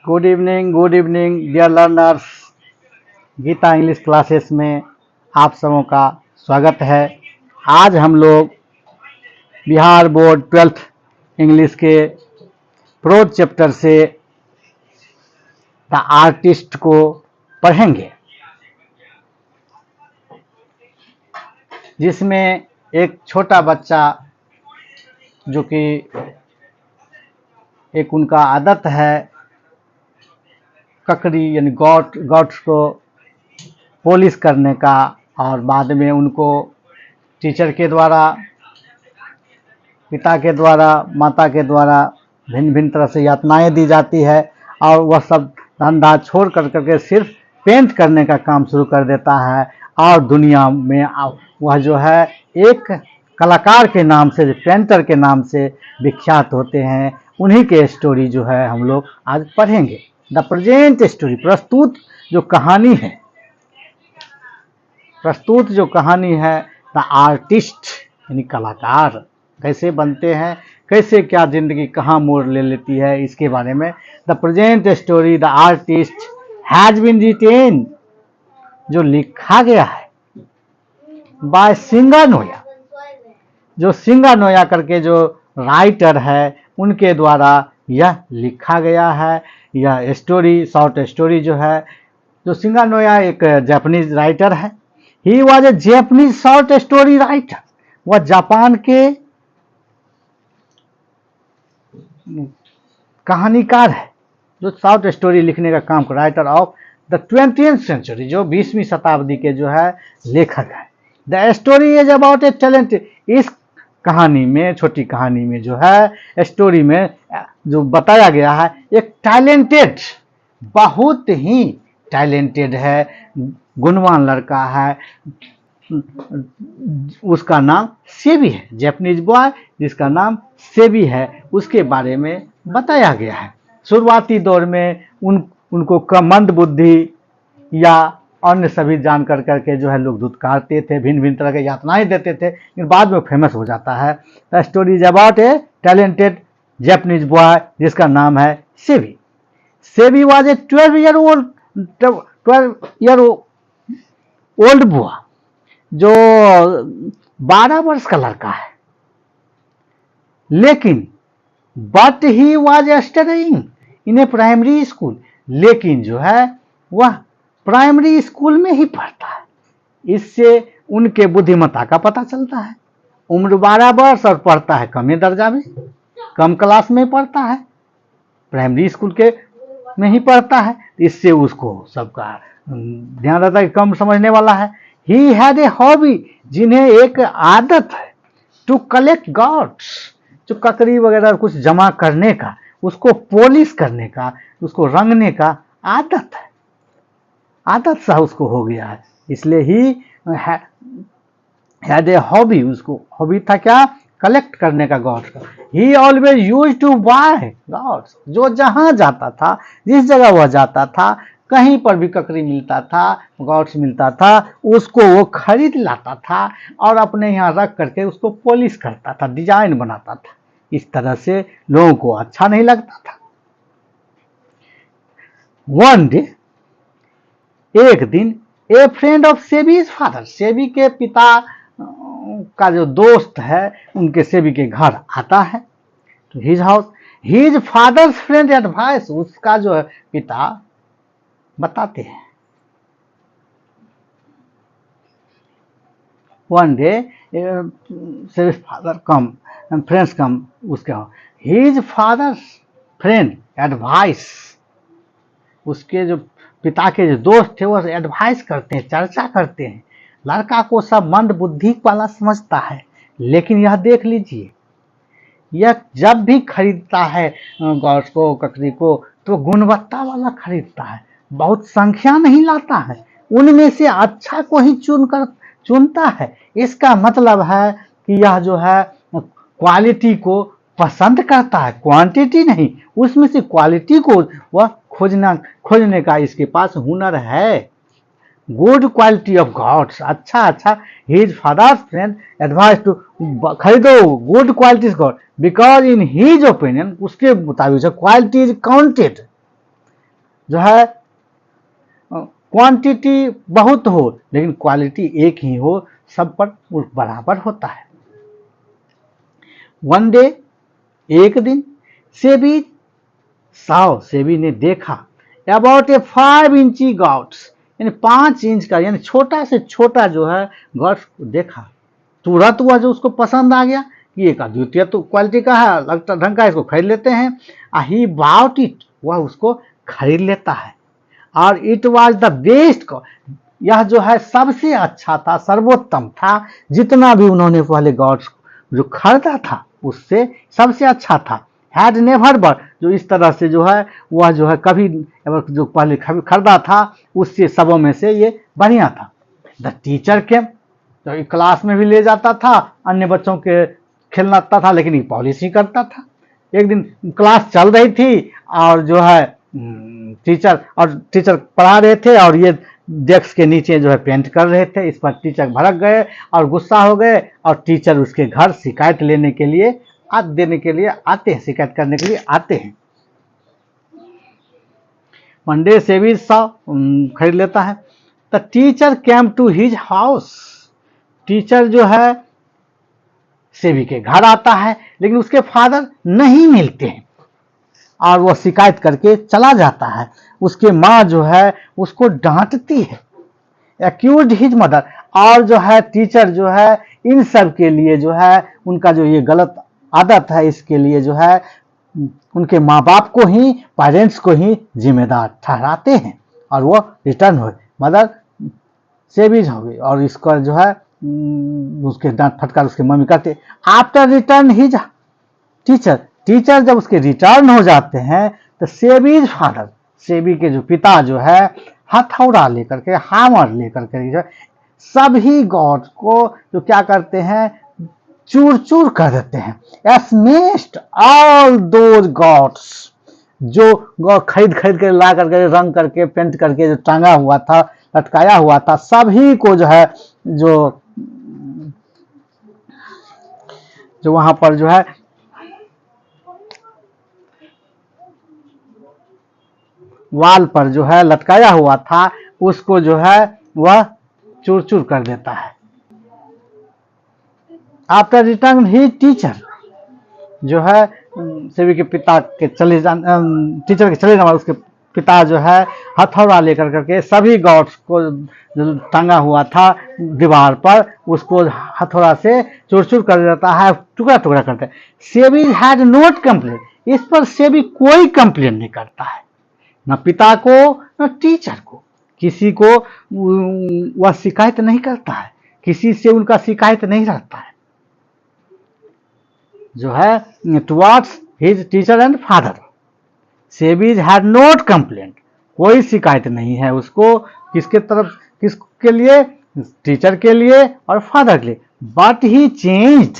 Good evening dear learners. Geeta English classes में आप सबों का स्वागत है। आज हम लोग बिहार बोर्ड 12th इंग्लिश के प्रोज चैप्टर से द आर्टिस्ट को पढ़ेंगे, जिसमें एक छोटा बच्चा जो कि एक उनका आदत है ककड़ी यानी गॉट्स को पॉलिश करने का, और बाद में उनको टीचर के द्वारा, पिता के द्वारा, माता के द्वारा भिन्न भिन्न तरह से यातनाएं दी जाती है, और वह सब धंधा छोड़ करके सिर्फ पेंट करने का काम शुरू कर देता है। और दुनिया में वह जो है एक कलाकार के नाम से, पेंटर के नाम से विख्यात होते हैं। उन्हीं के स्टोरी जो है हम लोग आज पढ़ेंगे। द प्रेजेंट स्टोरी, प्रस्तुत जो कहानी है द आर्टिस्ट यानी कलाकार कैसे बनते हैं, कैसे क्या जिंदगी कहाँ मोड़ ले लेती है, इसके बारे में। The present story the artist has been written, जो लिखा गया है बाय सिंगानोया, जो सिंगानोया करके जो राइटर है उनके द्वारा यह लिखा गया है। यह स्टोरी, शॉर्ट स्टोरी जो है, जो सिंगानोया एक जापानीज राइटर है। He was a Japanese short story writer, वह जापान के कहानीकार है जो शॉर्ट स्टोरी लिखने का काम कर, writer of the 20th century, जो 20वीं शताब्दी के जो है लेखक है। The story is about A talent, इस कहानी में, छोटी कहानी में जो है, स्टोरी में जो बताया गया है, एक टैलेंटेड, बहुत ही टैलेंटेड है, गुणवान लड़का है, उसका नाम सेबी है, जापानीज बॉय जिसका नाम सेबी है, उसके बारे में बताया गया है। शुरुआती दौर में उनको मंद बुद्धि या अन्य सभी जान करके जो है लोग धुतकारते थे, भिन्न भिन्न तरह के यातनाएं देते थे, लेकिन बाद में फेमस हो जाता है। The story is about A talented Japanese boy जिसका नाम है SEBI. SEBI was a 12 year old boy, जो 12 वर्ष का लड़का है, लेकिन but he was studying in A primary school, लेकिन जो है वह प्राइमरी स्कूल में ही पढ़ता है। इससे उनके बुद्धिमत्ता का पता चलता है। उम्र 12 वर्ष और पढ़ता है कम दर्जा में, कम क्लास में पढ़ता है, प्राइमरी स्कूल के में ही पढ़ता है। इससे उसको सबका ध्यान रहता है कि कम समझने वाला है। ही हैड ए हॉबी, जिन्हें एक आदत है, टू कलेक्ट गॉड्स, जो ककड़ी वगैरह कुछ जमा करने का, उसको पॉलिश करने का, उसको रंगने का आदत है, आदत सा उसको हो गया है। इसलिए ही हैड ए हॉबी, उसको हॉबी था क्या, कलेक्ट करने का गॉड्स का। He always used to buy gods, जो जहां जाता था, जिस जगह वह जाता था, कहीं पर भी ककड़ी मिलता था, गॉड्स मिलता था, उसको वो खरीद लाता था और अपने यहाँ रख करके उसको पॉलिश करता था, डिजाइन बनाता था। इस तरह से लोगों को अच्छा नहीं लगता था। वन डे, एक दिन, a friend of Sebi's father, Sebi के पिता का जो दोस्त है उनके सेबी के घर आता है तो his house. His father's friend advice, उसका जो है पिता बताते हैं। One day Sebi's father come and friends come, उसके हिज फादर्स फ्रेंड एडवाइस, उसके जो पिता के जो दोस्त थे वो एडवाइस करते हैं, चर्चा करते हैं। लड़का को सब मंद बुद्धि वाला समझता है, लेकिन यह देख लीजिए, यह जब भी खरीदता है गॉड्स को, ककड़ी को, तो गुणवत्ता वाला खरीदता है, बहुत संख्या नहीं लाता है, उनमें से अच्छा को ही चुनता है। इसका मतलब है कि यह जो है क्वालिटी को पसंद करता है, क्वांटिटी नहीं, उसमें से क्वालिटी को वह खोजने का इसके पास हुनर है। गुड क्वालिटी ऑफ गॉड्स, अच्छा his father's friend advice to, खरीदो good qualities god, because in his opinion, उसके मुताबिक क्वालिटी इज काउंटेड, जो है क्वांटिटी बहुत हो लेकिन क्वालिटी एक ही हो, सब पर बराबर होता है। वन डे, एक दिन, सेबी ने देखा अबाउट ए 5 इंची गॉड्स, यानी 5 इंच का, यानी छोटा से छोटा जो है गॉड्स को देखा। तुरंत हुआ जो उसको पसंद आ गया कि एक अद्वितीय तो क्वालिटी का है, लगता ढंग का, इसको खरीद लेते हैं। ही बाउट इट, वह उसको खरीद लेता है। और इट वाज द बेस्ट, यह जो है सबसे अच्छा था, सर्वोत्तम था, जितना भी उन्होंने पहले गॉड्स जो खरीदा था उससे सबसे अच्छा था। हैड नेवर बट, जो इस तरह से जो है वह जो है कभी जो पहले खरीदा था उससे सबों में से ये बढ़िया था। द टीचर केम, तो क्लास में भी ले जाता था, अन्य बच्चों के खेलनाता था, लेकिन ये पॉलिसी करता था। एक दिन क्लास चल रही थी और जो है टीचर पढ़ा रहे थे और ये डेस्क के नीचे जो है पेंट कर रहे थे। इस पर टीचर भड़क गए और गुस्सा हो गए और टीचर उसके घर शिकायत लेने के लिए आते हैं, शिकायत करने के लिए आते हैं। मंडे सेबी खरीद लेता है। The teacher came to his house, teacher जो है सेबी के घर आता है, लेकिन उसके फादर नहीं मिलते हैं और वह शिकायत करके चला जाता है। उसके माँ जो है उसको डांटती है, एक्यूज हिज मदर, और जो है टीचर जो है इन सब के लिए जो है उनका जो ये गलत आदत है, इसके लिए जो है उनके माँ बाप को ही, पेरेंट्स को ही जिम्मेदार ठहराते हैं और वो रिटर्न हुए। मदर सेबीज हो गई और इसका जो है उसके डांट फटकार उसके मम्मी करते। आफ्टर रिटर्न हिज टीचर जब उसके रिटर्न हो जाते हैं तो सेबीज फादर, सेबी के जो पिता जो है हथौड़ा लेकर के, हैमर लेकर के जो सभी गॉड को जो क्या करते हैं, चूर चूर कर देते हैं। स्मेश्ड ऑल दोज गॉड्स, जो खरीद के ला करके रंग करके पेंट करके जो टांगा हुआ था, लटकाया हुआ था, सभी को जो है जो वहां पर जो है वाल पर जो है लटकाया हुआ था, उसको जो है वह चूर चूर कर देता है। आफ्टर रिटर्न ही टीचर, जो है सेबी के पिता के चले जाने, टीचर के चले जाने, उसके पिता जो है हथौड़ा लेकर करके सभी गॉड्स को जो टंगा हुआ था दीवार पर, उसको हथौड़ा से चूर चूर कर देता है, टुकड़ा टुकड़ा करते हैं। सेबी हैड नोट कंप्लेन, इस पर सेबी कोई कंप्लेन नहीं करता है, न पिता को न टीचर को, किसी को वह शिकायत नहीं करता है, किसी से उनका शिकायत नहीं रहता है जो है towards his teacher and father. सेबीज हैड नोट कंप्लेंट, कोई शिकायत नहीं है उसको, किसके तरफ, किसके लिए, टीचर के लिए और फादर के लिए। बट ही चेंज्ड,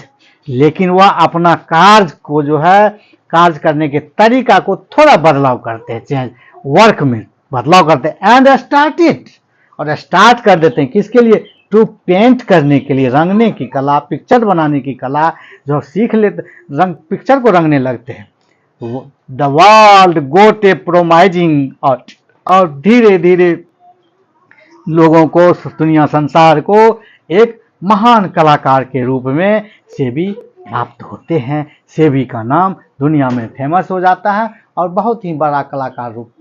लेकिन वह अपना कार्य को जो है, कार्य करने के तरीका को थोड़ा बदलाव करते हैं, चेंज वर्क में बदलाव करते हैं। एंड स्टार्टेड, और स्टार्ट कर देते हैं किसके लिए, टू पेंट करने के लिए, रंगने की कला, पिक्चर बनाने की कला जो सीख लेते, रंग पिक्चर को रंगने लगते हैं। The world got a promising out, और धीरे धीरे लोगों को, दुनिया संसार को एक महान कलाकार के रूप में सेबी प्राप्त होते हैं। सेबी का नाम दुनिया में फेमस हो जाता है और बहुत ही बड़ा कलाकार रूप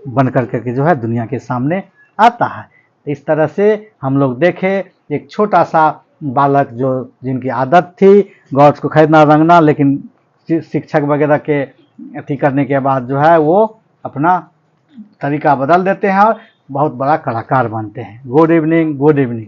बन करके जो है दुनिया के सामने आता है। इस तरह से हम लोग देखे एक छोटा सा बालक जो जिनकी आदत थी गॉड्स को खरीदना रंगना, लेकिन शिक्षक वगैरह के अथी करने के बाद जो है वो अपना तरीका बदल देते हैं और बहुत बड़ा कलाकार बनते हैं। Good evening, good evening.